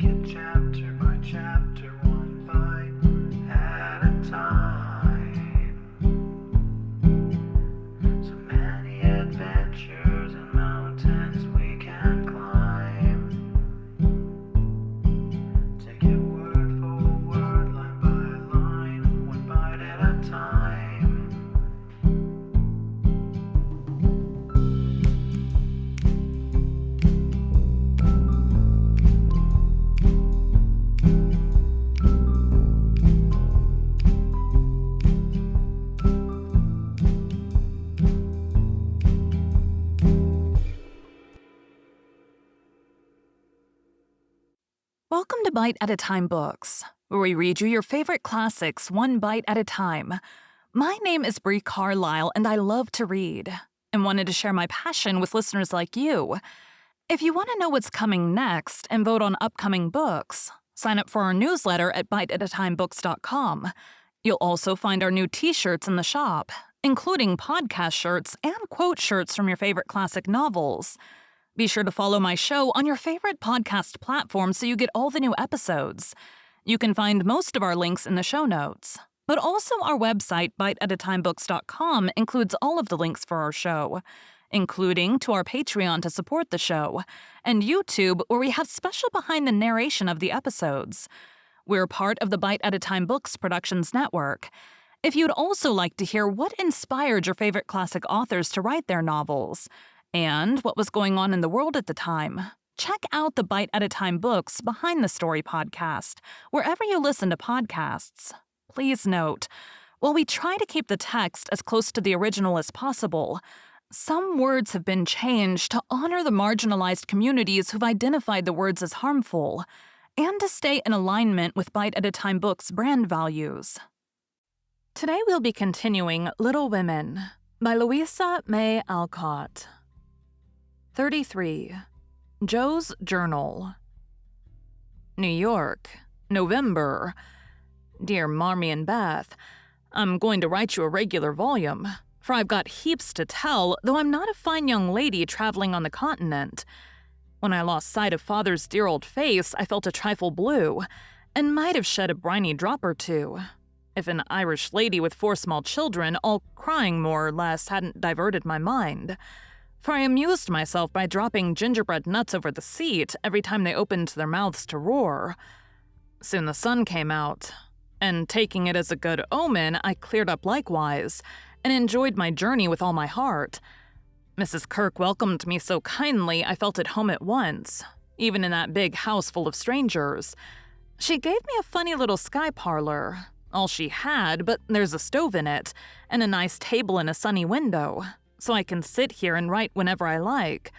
it chapter by chapter, one bite at a time. So many adventures and mountains we can climb. Take it word for word, line by line, one bite at a time. Welcome to Bite at a Time Books, where we read you your favorite classics one bite at a time. My name is Bree Carlile, and I love to read, and wanted to share my passion with listeners like you. If you want to know what's coming next and vote on upcoming books, sign up for our newsletter at biteatatimebooks.com. You'll also find our new t-shirts in the shop, including podcast shirts and quote shirts from your favorite classic novels. Be sure to follow my show on your favorite podcast platform so you get all the new episodes. You can find most of our links in the show notes. But also our website, biteatatimebooks.com, includes all of the links for our show, including to our Patreon to support the show, and YouTube, where we have special behind the narration of the episodes. We're part of the Bite at a Time Books Productions Network. If you'd also like to hear what inspired your favorite classic authors to write their novels, and what was going on in the world at the time, check out the Bite at a Time Books Behind the Story podcast, wherever you listen to podcasts. Please note, while we try to keep the text as close to the original as possible, some words have been changed to honor the marginalized communities who've identified the words as harmful, and to stay in alignment with Bite at a Time Books' brand values. Today we'll be continuing Little Women by Louisa May Alcott. 33. Jo's Journal. New York, November. Dear Marmee and Beth, I'm going to write you a regular volume, for I've got heaps to tell, though I'm not a fine young lady traveling on the continent. When I lost sight of Father's dear old face, I felt a trifle blue, and might have shed a briny drop or two, if an Irish lady with 4 small children, all crying more or less, hadn't diverted my mind. For I amused myself by dropping gingerbread nuts over the seat every time they opened their mouths to roar. Soon the sun came out, and taking it as a good omen, I cleared up likewise, and enjoyed my journey with all my heart. Mrs. Kirk welcomed me so kindly I felt at home at once, even in that big house full of strangers. She gave me a funny little sky parlor, all she had, but there's a stove in it, and a nice table and a sunny window, so I can sit here and write whenever I like.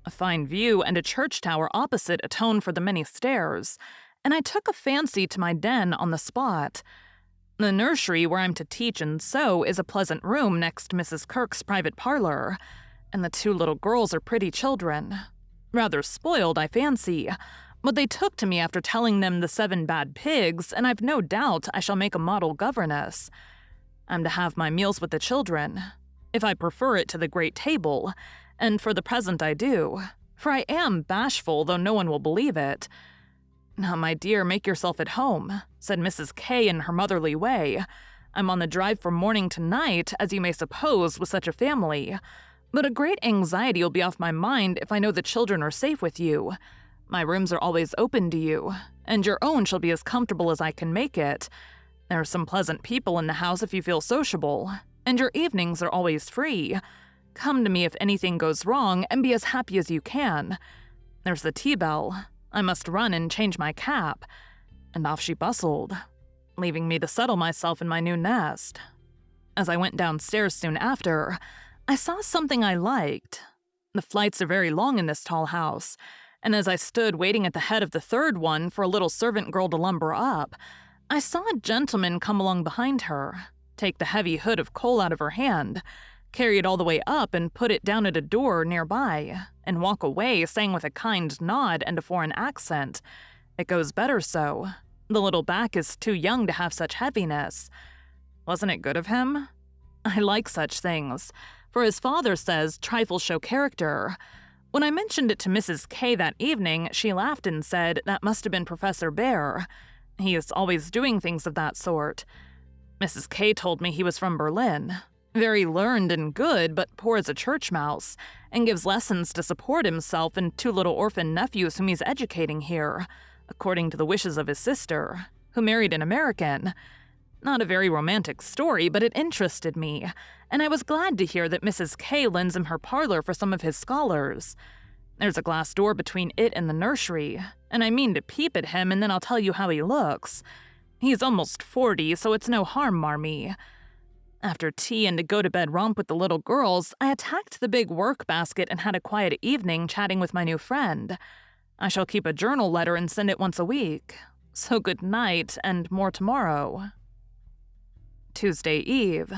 A fine view and a church tower opposite atone for the many stairs, and I took a fancy to my den on the spot. The nursery where I'm to teach and sew is a pleasant room next Mrs. Kirk's private parlor, and the 2 little girls are pretty children. Rather spoiled, I fancy, but they took to me after telling them the 7 bad pigs, and I've no doubt I shall make a model governess. I'm to have my meals with the children, if I prefer it to the great table, and for the present I do, for I am bashful, though no one will believe it. Now, my dear, make yourself at home, said Mrs. K in her motherly way. I'm on the drive from morning to night, as you may suppose, with such a family, but a great anxiety will be off my mind if I know the children are safe with you. My rooms are always open to you, and your own shall be as comfortable as I can make it. There are some pleasant people in the house if you feel sociable, and your evenings are always free. Come to me if anything goes wrong, and be as happy as you can. There's the tea bell. I must run and change my cap. And off she bustled, leaving me to settle myself in my new nest. As I went downstairs soon after, I saw something I liked. The flights are very long in this tall house, and as I stood waiting at the head of the 3rd one for a little servant girl to lumber up, I saw a gentleman come along behind her, take the heavy hood of coal out of her hand, carry it all the way up and put it down at a door nearby, and walk away, saying with a kind nod and a foreign accent, "It goes better so. The little back is too young to have such heaviness." Wasn't it good of him? I like such things, for his father says trifles show character. When I mentioned it to Mrs. K that evening, she laughed and said that must have been Professor Bear. He is always doing things of that sort. Mrs. K told me he was from Berlin. Very learned and good, but poor as a church mouse, and gives lessons to support himself and 2 little orphan nephews whom he's educating here, according to the wishes of his sister, who married an American. Not a very romantic story, but it interested me, and I was glad to hear that Mrs. K lends him her parlor for some of his scholars. There's a glass door between it and the nursery, and I mean to peep at him and then I'll tell you how he looks. He's almost 40, so it's no harm, Marmee. After tea and a go-to-bed romp with the little girls, I attacked the big work basket and had a quiet evening chatting with my new friend. I shall keep a journal letter and send it once a week. So good night, and more tomorrow. Tuesday Eve.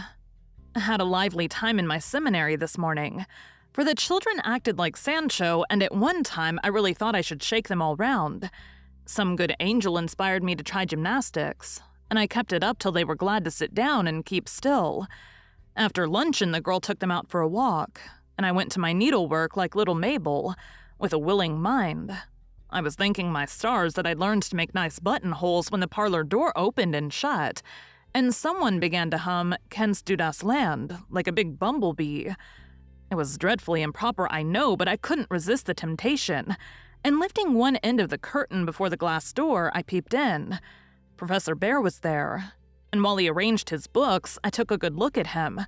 I had a lively time in my seminary this morning, for the children acted like Sancho, and at one time I really thought I should shake them all round. Some good angel inspired me to try gymnastics, and I kept it up till they were glad to sit down and keep still. After luncheon, the girl took them out for a walk, and I went to my needlework like little Mabel, with a willing mind. I was thanking my stars that I'd learned to make nice buttonholes when the parlor door opened and shut, and someone began to hum Kennst du das Land like a big bumblebee. It was dreadfully improper, I know, but I couldn't resist the temptation, and lifting one end of the curtain before the glass door, I peeped in. Professor Bear was there, and while he arranged his books, I took a good look at him.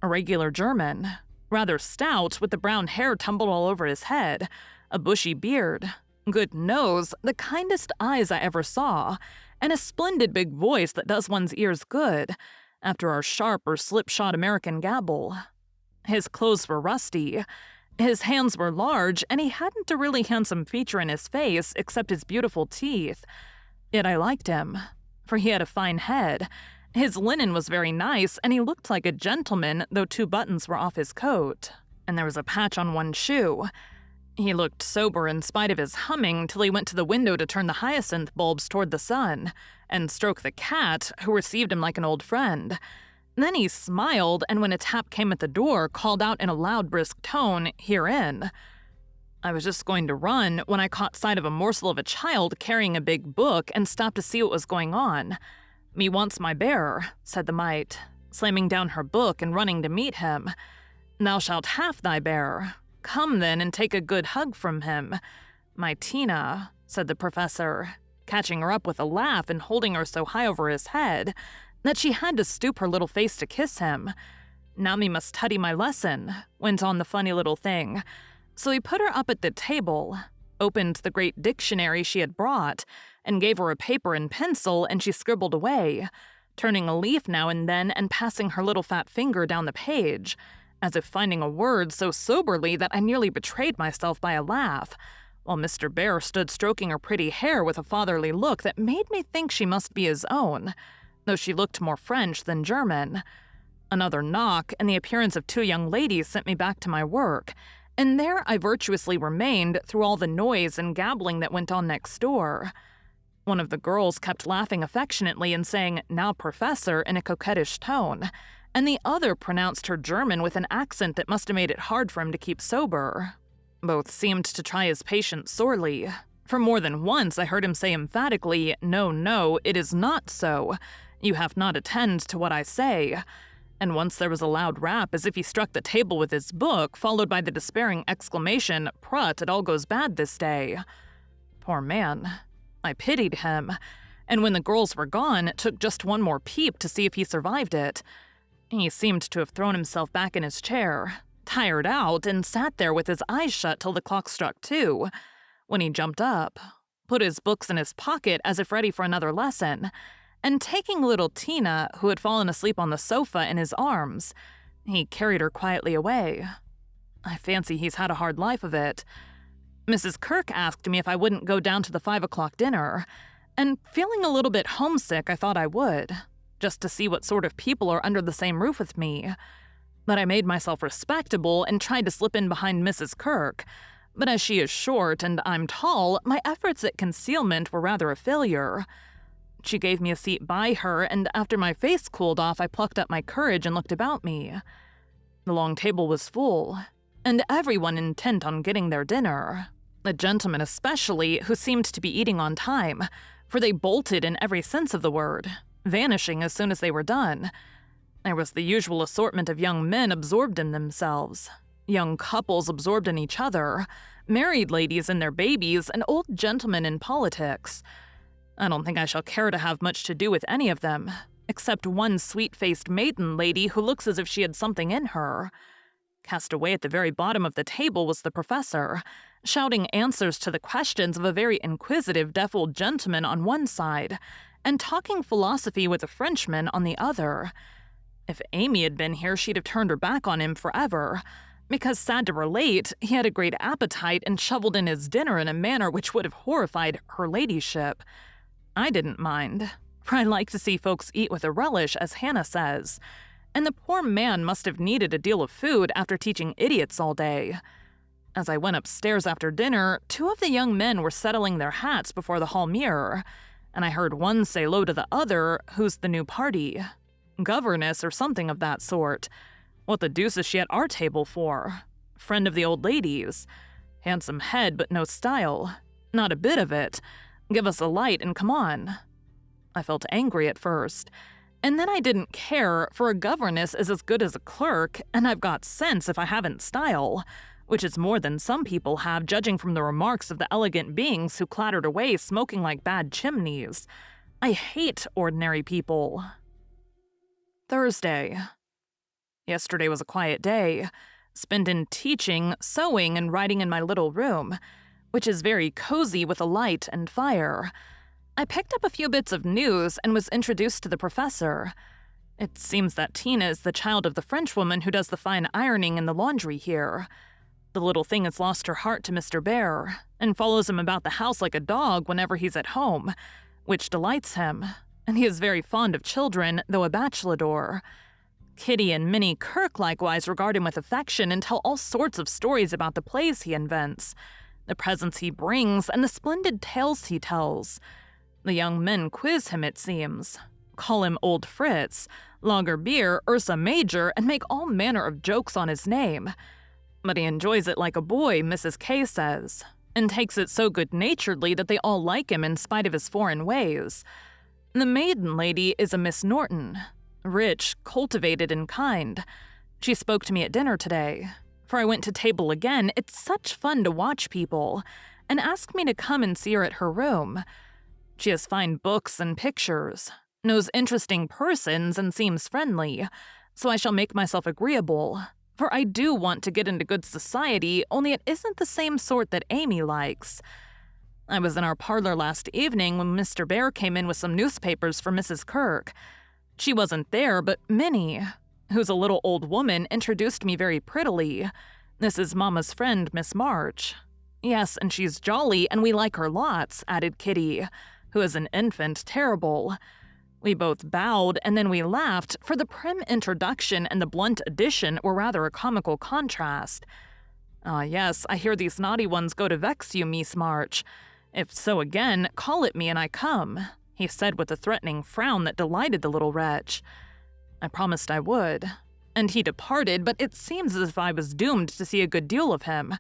A regular German, rather stout, with the brown hair tumbled all over his head, a bushy beard, good nose, the kindest eyes I ever saw, and a splendid big voice that does one's ears good, after our sharp or slipshod American gabble. His clothes were rusty, his hands were large, and he hadn't a really handsome feature in his face except his beautiful teeth. Yet I liked him, for he had a fine head. His linen was very nice, and he looked like a gentleman, though 2 buttons were off his coat, and there was a patch on one shoe. He looked sober in spite of his humming till he went to the window to turn the hyacinth bulbs toward the sun, and stroke the cat, who received him like an old friend. Then he smiled, and when a tap came at the door, called out in a loud, brisk tone, "Herein." I was just going to run when I caught sight of a morsel of a child carrying a big book and stopped to see what was going on. "Me wants my bear," said the mite, slamming down her book and running to meet him. "Thou shalt have thy bear. Come then and take a good hug from him. My Tina," said the professor, catching her up with a laugh and holding her so high over his head that she had to stoop her little face to kiss him. "Now me must study my lesson," went on the funny little thing. So he put her up at the table, opened the great dictionary she had brought, and gave her a paper and pencil, and she scribbled away, turning a leaf now and then and passing her little fat finger down the page, as if finding a word so soberly that I nearly betrayed myself by a laugh, while Mr. Bear stood stroking her pretty hair with a fatherly look that made me think she must be his own, though she looked more French than German. Another knock, and the appearance of 2 young ladies sent me back to my work, and there I virtuously remained through all the noise and gabbling that went on next door. One of the girls kept laughing affectionately and saying, "Now, Professor," in a coquettish tone, and the other pronounced her German with an accent that must have made it hard for him to keep sober. Both seemed to try his patience sorely, for more than once I heard him say emphatically, "No, no, it is not so. You have not attend to what I say." And once there was a loud rap as if he struck the table with his book, followed by the despairing exclamation, "Prut, it all goes bad this day." Poor man. I pitied him, and when the girls were gone, took just one more peep to see if he survived it. He seemed to have thrown himself back in his chair, tired out, and sat there with his eyes shut till the clock struck 2, when he jumped up, put his books in his pocket as if ready for another lesson, and taking little Tina, who had fallen asleep on the sofa, in his arms, he carried her quietly away. I fancy he's had a hard life of it. Mrs. Kirk asked me if I wouldn't go down to the 5 o'clock dinner, and feeling a little bit homesick, I thought I would, just to see what sort of people are under the same roof with me. But I made myself respectable and tried to slip in behind Mrs. Kirk, but as she is short and I'm tall, my efforts at concealment were rather a failure. She gave me a seat by her, and after my face cooled off, I plucked up my courage and looked about me. The long table was full. and everyone intent on getting their dinner. The gentlemen especially, who seemed to be eating on time, for they bolted in every sense of the word, vanishing as soon as they were done. There was the usual assortment of young men absorbed in themselves, young couples absorbed in each other, married ladies and their babies, and old gentlemen in politics. I don't think I shall care to have much to do with any of them, except one sweet-faced maiden lady who looks as if she had something in her. Cast away at the very bottom of the table was the professor, shouting answers to the questions of a very inquisitive deaf old gentleman on one side, and talking philosophy with a Frenchman on the other. If Amy had been here, she'd have turned her back on him forever, because, sad to relate, he had a great appetite and shoveled in his dinner in a manner which would have horrified her ladyship. I didn't mind, for I like to see folks eat with a relish, as Hannah says, and the poor man must have needed a deal of food after teaching idiots all day. As I went upstairs after dinner, 2 of the young men were settling their hats before the hall mirror, and I heard one say low to the other, "Who's the new party? Governess or something of that sort. What the deuce is she at our table for? Friend of the old lady's. Handsome head, but no style. Not a bit of it. Give us a light and come on." I felt angry at first, and then I didn't care, for a governess is as good as a clerk, and I've got sense if I haven't style, which is more than some people have, judging from the remarks of the elegant beings who clattered away smoking like bad chimneys. I hate ordinary people. Thursday. Yesterday was a quiet day, spent in teaching, sewing, and writing in my little room, which is very cozy with a light and fire. I picked up a few bits of news and was introduced to the professor. It seems that Tina is the child of the Frenchwoman who does the fine ironing in the laundry here. The little thing has lost her heart to Mr. Bear, and follows him about the house like a dog whenever he's at home, which delights him, and he is very fond of children, though a bachelor. Kitty and Minnie Kirk likewise regard him with affection and tell all sorts of stories about the plays he invents, the presents he brings, and the splendid tales he tells. The young men quiz him, it seems, call him Old Fritz, Lager Beer, Ursa Major, and make all manner of jokes on his name. But he enjoys it like a boy, Mrs. K says, and takes it so good-naturedly that they all like him in spite of his foreign ways. The maiden lady is a Miss Norton, rich, cultivated, and kind. She spoke to me at dinner today, for I went to table again. It's such fun to watch people, and asked me to come and see her at her room. She has fine books and pictures, knows interesting persons, and seems friendly, so I shall make myself agreeable, for I do want to get into good society, only it isn't the same sort that Amy likes. I was in our parlor last evening when Mr. Bear came in with some newspapers for Mrs. Kirk. She wasn't there, but Minnie, who's a little old woman, introduced me very prettily. This is Mama's friend, Miss March. Yes, and she's jolly, and we like her lots, added Kitty, who is an infant terrible. We both bowed, and then we laughed, for the prim introduction and the blunt addition were rather a comical contrast. "Ah, yes, I hear these naughty ones go to vex you, Miss March. If so again, call at me and I come," he said with a threatening frown that delighted the little wretch. I promised I would, and he departed, but it seems as if I was doomed to see a good deal of him.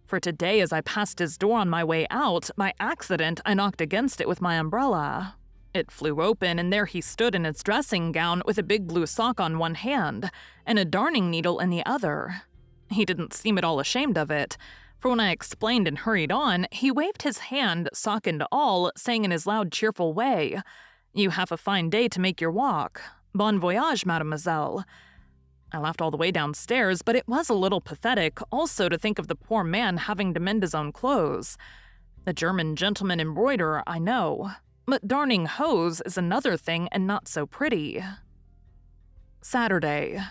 For today, as I passed his door on my way out, by accident I knocked against it with my umbrella. It flew open, and there he stood in his dressing gown with a big blue sock on one hand and a darning needle in the other. He didn't seem at all ashamed of it, for when I explained and hurried on, he waved his hand, sock and all, saying in his loud, cheerful way, "You have a fine day to make your walk. Bon voyage, mademoiselle." I laughed all the way downstairs, but it was a little pathetic also to think of the poor man having to mend his own clothes. The German gentlemen embroider, I know, but darning hose is another thing and not so pretty. Saturday.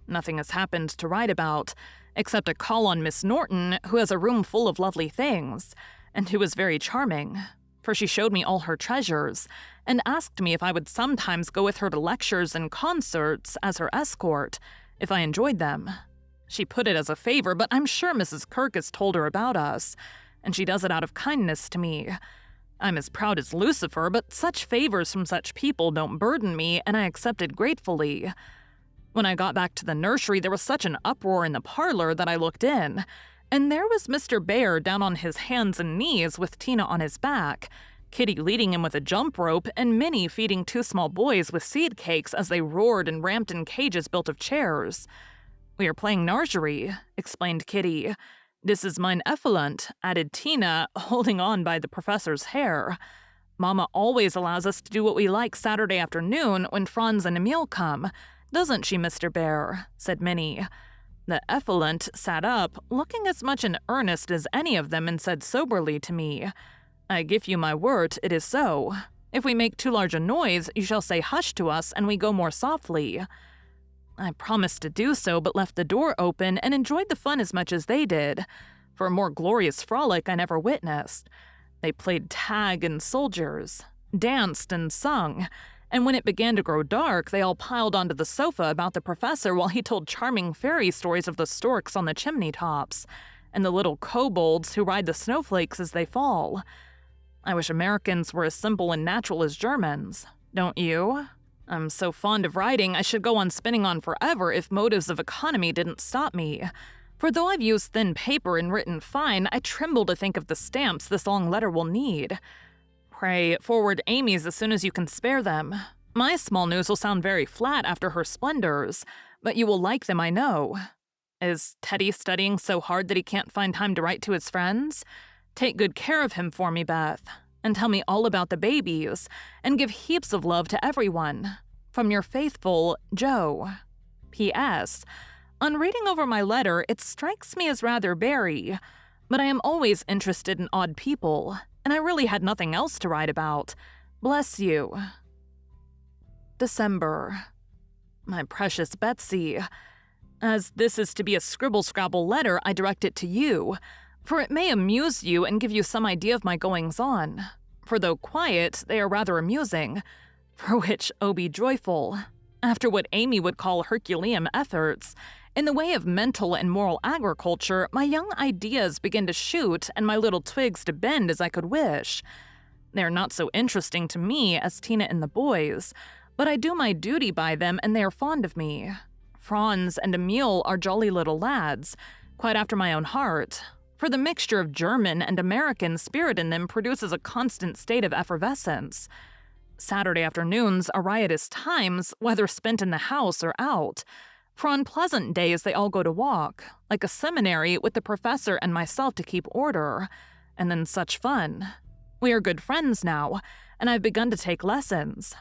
Nothing has happened to write about, except a call on Miss Norton, who has a room full of lovely things, and who is very charming, for she showed me all her treasures, and asked me if I would sometimes go with her to lectures and concerts as her escort, if I enjoyed them. She put it as a favor, but I'm sure Mrs. Kirk has told her about us, and she does it out of kindness to me. I'm as proud as Lucifer, but such favors from such people don't burden me, and I accepted gratefully. When I got back to the nursery, there was such an uproar in the parlor that I looked in, and there was Mr. Bear down on his hands and knees with Tina on his back, Kitty leading him with a jump rope, and Minnie feeding two small boys with seed cakes as they roared and ramped in cages built of chairs. "We are playing nursery," explained Kitty. "This is mine Effluent," added Tina, holding on by the professor's hair. "Mama always allows us to do what we like Saturday afternoon when Franz and Emil come, doesn't she, Mr. Bear?" said Minnie. The Effluent sat up, looking as much in earnest as any of them, and said soberly to me, "I give you my word, it is so. If we make too large a noise, you shall say hush to us, and we go more softly." I promised to do so, but left the door open and enjoyed the fun as much as they did. For a more glorious frolic I never witnessed. They played tag and soldiers, danced and sung, and when it began to grow dark, they all piled onto the sofa about the professor while he told charming fairy stories of the storks on the chimney tops, and the little kobolds who ride the snowflakes as they fall. I wish Americans were as simple and natural as Germans, don't you? I'm so fond of writing I should go on spinning on forever if motives of economy didn't stop me. For though I've used thin paper and written fine, I tremble to think of the stamps this long letter will need. Pray, forward Amy's as soon as you can spare them. My small news will sound very flat after her splendors, but you will like them, I know. Is Teddy studying so hard that he can't find time to write to his friends? Take good care of him for me, Beth, and tell me all about the babies, and give heaps of love to everyone. From your faithful, Joe. P.S. On reading over my letter, it strikes me as rather Barry, but I am always interested in odd people, and I really had nothing else to write about. Bless you. December. My precious Betsy. As this is to be a scribble-scrabble letter, I direct it to you, for it may amuse you and give you some idea of my goings-on. For though quiet, they are rather amusing, for which, oh be joyful. After what Amy would call Herculean efforts, in the way of mental and moral agriculture, my young ideas begin to shoot and my little twigs to bend as I could wish. They are not so interesting to me as Tina and the boys, but I do my duty by them and they are fond of me. Franz and Emil are jolly little lads, quite after my own heart, for the mixture of German and American spirit in them produces a constant state of effervescence. Saturday afternoons are riotous times, whether spent in the house or out, for on pleasant days they all go to walk, like a seminary with the professor and myself to keep order, and then such fun. We are good friends now, and I've begun to take lessons.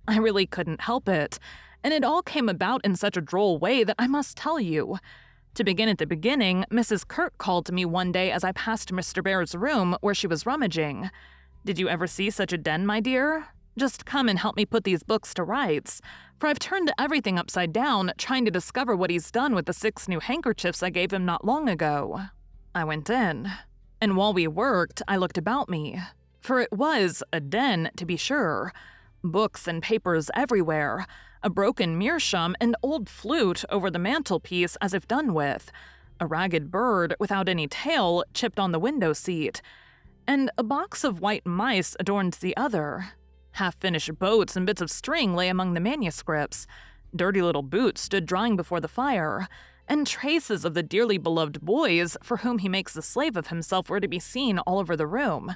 I really couldn't help it, and it all came about in such a droll way that I must tell you. To begin at the beginning, Mrs. Kirk called to me one day as I passed Mr. Bear's room where she was rummaging. "Did you ever see such a den, my dear? Just come and help me put these books to rights, for I've turned everything upside down trying to discover what he's done with the 6 new handkerchiefs I gave him not long ago." I went in, and while we worked, I looked about me, for it was a den, to be sure. Books and papers everywhere, a broken meerschaum and old flute over the mantelpiece as if done with, a ragged bird without any tail chipped on the window seat, and a box of white mice adorned the other. Half-finished boats and bits of string lay among the manuscripts. Dirty little boots stood drying before the fire, and traces of the dearly beloved boys for whom he makes a slave of himself were to be seen all over the room.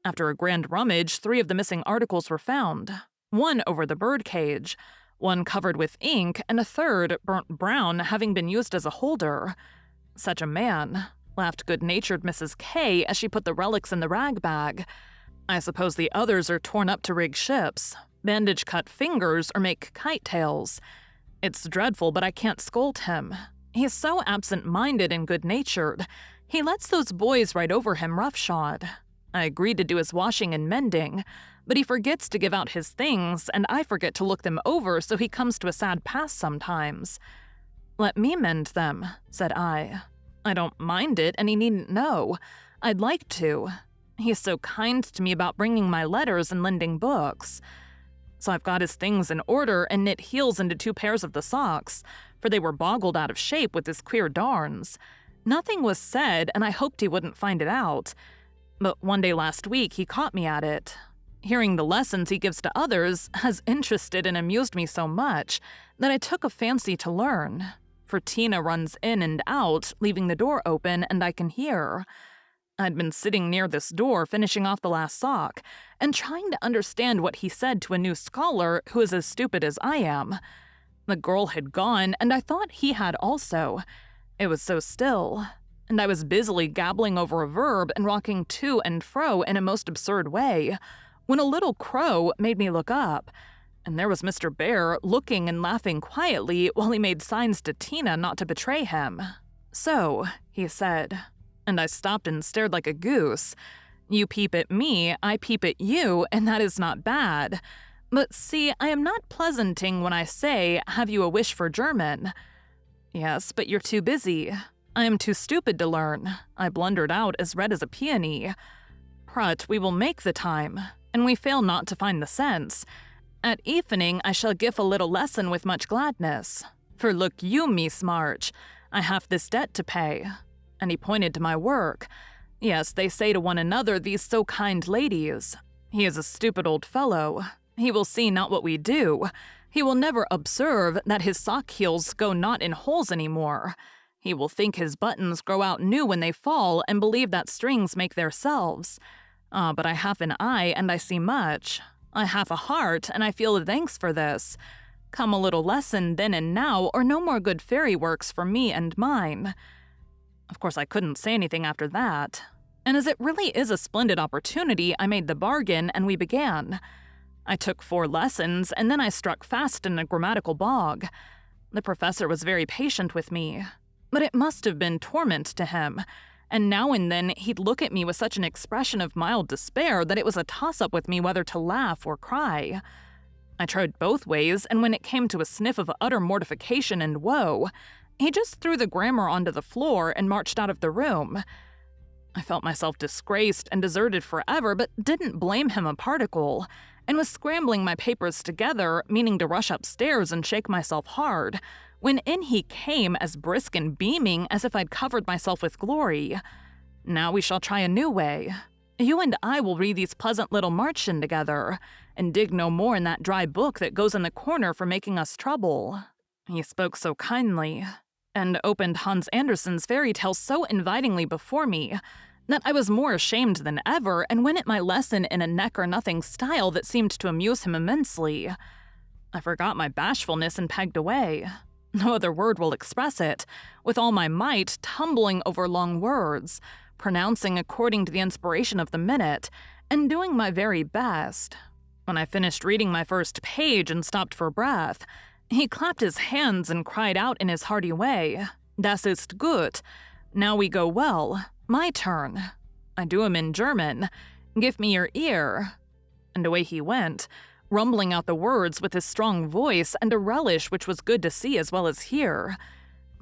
After a grand rummage, 3 of the missing articles were found, one over the birdcage, one covered with ink, and a third burnt brown, having been used as a holder. "Such a man," laughed good-natured Mrs. K as she put the relics in the rag bag. "I suppose the others are torn up to rig ships, bandage cut fingers, or make kite tails. It's dreadful, but I can't scold him. He's so absent-minded and good-natured. He lets those boys ride over him roughshod. I agreed to do his washing and mending, but he forgets to give out his things, and I forget to look them over, so he comes to a sad pass sometimes. 'Let me mend them,' said I. I don't mind it, and he needn't know. I'd like to. He's so kind to me about bringing my letters and lending books. So I've got his things in order and knit heels into 2 pairs of the socks, for they were boggled out of shape with his queer darns. Nothing was said, and I hoped he wouldn't find it out. But one day last week he caught me at it. Hearing the lessons he gives to others has interested and amused me so much that I took a fancy to learn. For Tina runs in and out, leaving the door open, and I can hear. I'd been sitting near this door finishing off the last sock and trying to understand what he said to a new scholar who is as stupid as I am. The girl had gone, and I thought he had also. It was so still, and I was busily gabbling over a verb and rocking to and fro in a most absurd way, when a little crow made me look up, and there was Mr. Bear looking and laughing quietly while he made signs to Tina not to betray him. "So," he said, and I stopped and stared like a goose. "You peep at me, I peep at you, and that is not bad. But see, I am not pleasanting when I say, have you a wish for German?" "Yes, but you're too busy." "I am too stupid to learn," I blundered out, as red as a peony. "Prut, we will make the time, and we fail not to find the sense. At evening I shall give a little lesson with much gladness. For look you, Miss March, I have this debt to pay." And he pointed to my work. "Yes, they say to one another, these so kind ladies. He is a stupid old fellow. He will see not what we do. He will never observe that his sock heels go not in holes any more. He will think his buttons grow out new when they fall and believe that strings make theirselves. Ah, but I have an eye and I see much. I have a heart and I feel thanks for this. Come a little lesson then and now, or no more good fairy works for me and mine." Of course, I couldn't say anything after that. And as it really is a splendid opportunity, I made the bargain and we began. I took 4 lessons, and then I struck fast in a grammatical bog. The professor was very patient with me, but it must have been torment to him, and now and then he'd look at me with such an expression of mild despair that it was a toss-up with me whether to laugh or cry. I tried both ways, and when it came to a sniff of utter mortification and woe, he just threw the grammar onto the floor and marched out of the room. I felt myself disgraced and deserted forever, but didn't blame him a particle, and was scrambling my papers together, meaning to rush upstairs and shake myself hard, when in he came as brisk and beaming as if I'd covered myself with glory. "Now we shall try a new way. You and I will read these pleasant little Märchen together, and dig no more in that dry book that goes in the corner for making us trouble." He spoke so kindly, and opened Hans Andersen's fairy tale so invitingly before me, that I was more ashamed than ever and went at my lesson in a neck-or-nothing style that seemed to amuse him immensely. I forgot my bashfulness and pegged away. No other word will express it, with all my might tumbling over long words, pronouncing according to the inspiration of the minute, and doing my very best. When I finished reading my first page and stopped for breath, he clapped his hands and cried out in his hearty way, "Das ist gut. Now we go well. My turn. I do him in German. Give me your ear." And away he went, rumbling out the words with his strong voice and a relish which was good to see as well as hear.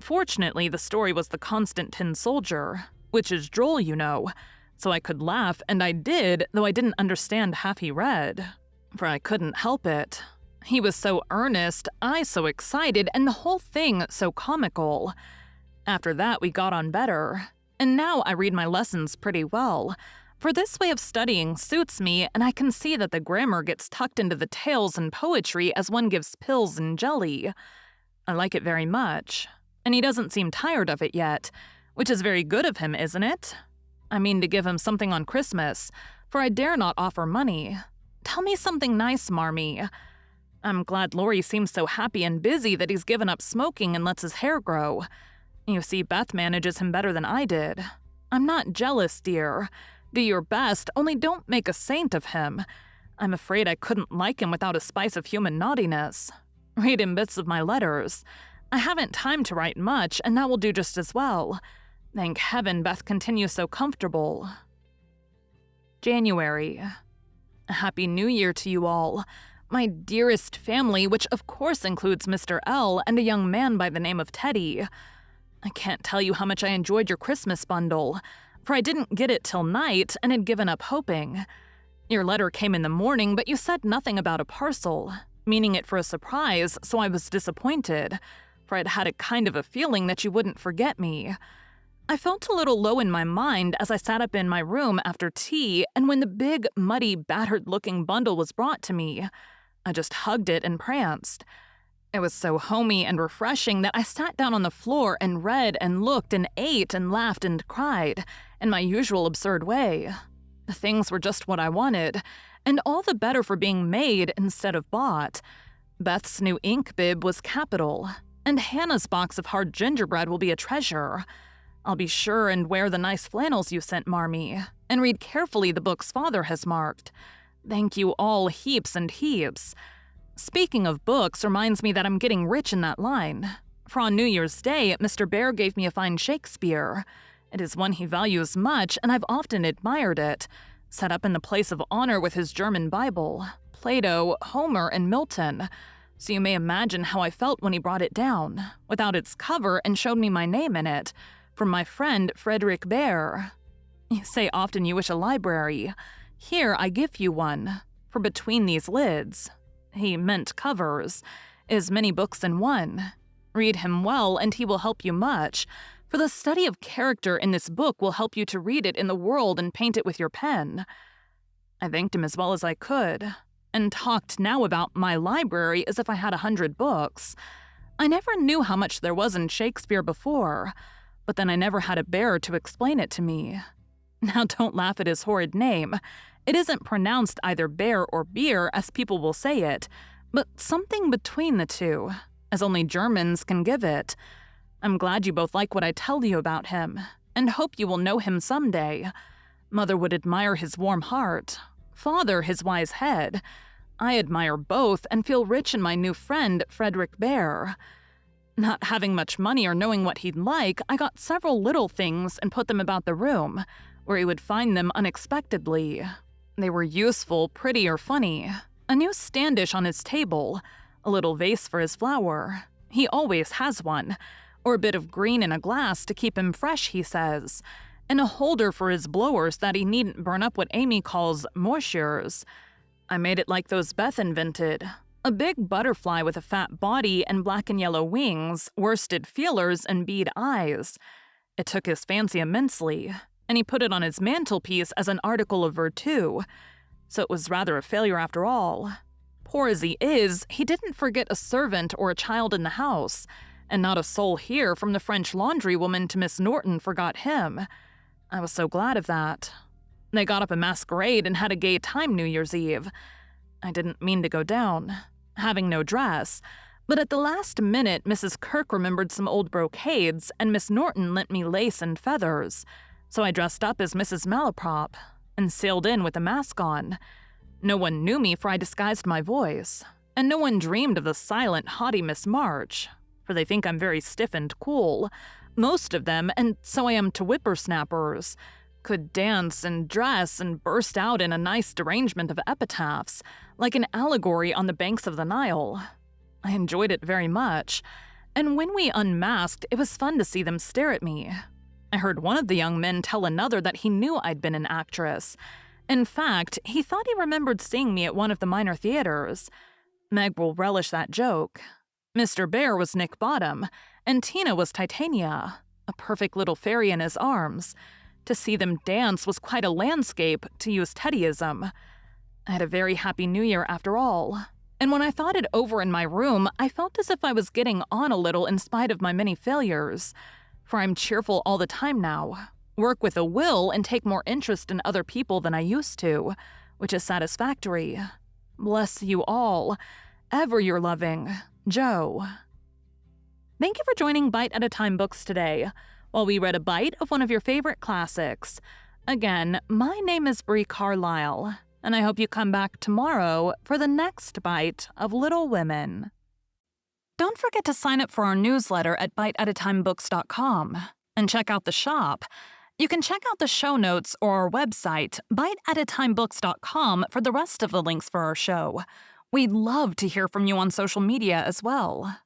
Fortunately, the story was The Constant Tin Soldier, which is droll, you know, so I could laugh, and I did, though I didn't understand half he read, for I couldn't help it. He was so earnest, I so excited, and the whole thing so comical. After that, we got on better, and now I read my lessons pretty well, for this way of studying suits me, and I can see that the grammar gets tucked into the tales and poetry as one gives pills and jelly. I like it very much, and he doesn't seem tired of it yet, which is very good of him, isn't it? I mean to give him something on Christmas, for I dare not offer money. Tell me something nice, Marmee. I'm glad Laurie seems so happy and busy that he's given up smoking and lets his hair grow. You see, Beth manages him better than I did. I'm not jealous, dear. Do your best, only don't make a saint of him. I'm afraid I couldn't like him without a spice of human naughtiness. Read him bits of my letters. I haven't time to write much, and that will do just as well. Thank heaven Beth continues so comfortable. January. A Happy New Year to you all. My dearest family, which of course includes Mr. L. and a young man by the name of Teddy. I can't tell you how much I enjoyed your Christmas bundle, for I didn't get it till night and had given up hoping. Your letter came in the morning, but you said nothing about a parcel, meaning it for a surprise, so I was disappointed, for I'd had a kind of a feeling that you wouldn't forget me. I felt a little low in my mind as I sat up in my room after tea, and when the big, muddy, battered-looking bundle was brought to me, I just hugged it and pranced. It was so homey and refreshing that I sat down on the floor and read and looked and ate and laughed and cried, in my usual absurd way. The things were just what I wanted, and all the better for being made instead of bought. Beth's new ink bib was capital, and Hannah's box of hard gingerbread will be a treasure. I'll be sure and wear the nice flannels you sent, Marmee, and read carefully the books Father has marked. Thank you all heaps and heaps. Speaking of books reminds me that I'm getting rich in that line. For on New Year's Day, Mr. Bear gave me a fine Shakespeare. It is one he values much, and I've often admired it. Set up in the place of honor with his German Bible, Plato, Homer, and Milton. So you may imagine how I felt when he brought it down, without its cover, and showed me my name in it, from my friend Frederick Bear. You say often you wish a library. Here I give you one, for between these lids, he meant covers, is many books in one. Read him well, and he will help you much, for the study of character in this book will help you to read it in the world and paint it with your pen. I thanked him as well as I could, and talked now about my library as if I had 100 books. I never knew how much there was in Shakespeare before, but then I never had a bear to explain it to me. Now don't laugh at his horrid name. It isn't pronounced either bear or beer, as people will say it, but something between the two, as only Germans can give it. I'm glad you both like what I tell you about him, and hope you will know him someday. Mother would admire his warm heart, Father his wise head. I admire both and feel rich in my new friend, Frederick Bear. Not having much money or knowing what he'd like, I got several little things and put them about the room, where he would find them unexpectedly. They were useful, pretty, or funny. A new standish on his table, a little vase for his flower. He always has one. Or a bit of green in a glass to keep him fresh, he says. And a holder for his blowers that he needn't burn up what Amy calls moishures. I made it like those Beth invented. A big butterfly with a fat body and black and yellow wings, worsted feelers, and bead eyes. It took his fancy immensely, and he put it on his mantelpiece as an article of virtu, so it was rather a failure after all. Poor as he is, he didn't forget a servant or a child in the house, and not a soul here, from the French laundrywoman to Miss Norton, forgot him. I was so glad of that. They got up a masquerade and had a gay time New Year's Eve. I didn't mean to go down, having no dress, but at the last minute Mrs. Kirk remembered some old brocades, and Miss Norton lent me lace and feathers. So I dressed up as Mrs. Malaprop and sailed in with a mask on. No one knew me, for I disguised my voice, and no one dreamed of the silent, haughty Miss March, for they think I'm very stiff and cool, most of them, and so I am to whippersnappers, could dance and dress and burst out in a nice derangement of epitaphs, like an allegory on the banks of the Nile. I enjoyed it very much, and when we unmasked, it was fun to see them stare at me. I heard one of the young men tell another that he knew I'd been an actress. In fact, he thought he remembered seeing me at one of the minor theaters. Meg will relish that joke. Mr. Bear was Nick Bottom, and Tina was Titania, a perfect little fairy in his arms. To see them dance was quite a landscape, to use Teddyism. I had a very happy New Year after all, and when I thought it over in my room, I felt as if I was getting on a little in spite of my many failures. For I'm cheerful all the time now, work with a will, and take more interest in other people than I used to, which is satisfactory. Bless you all. Ever your loving, Joe. Thank you for joining Bite at a Time Books today, while we read a bite of one of your favorite classics. Again, my name is Bree Carlile, and I hope you come back tomorrow for the next bite of Little Women. Don't forget to sign up for our newsletter at biteatatimebooks.com and check out the shop. You can check out the show notes or our website, biteatatimebooks.com, for the rest of the links for our show. We'd love to hear from you on social media as well.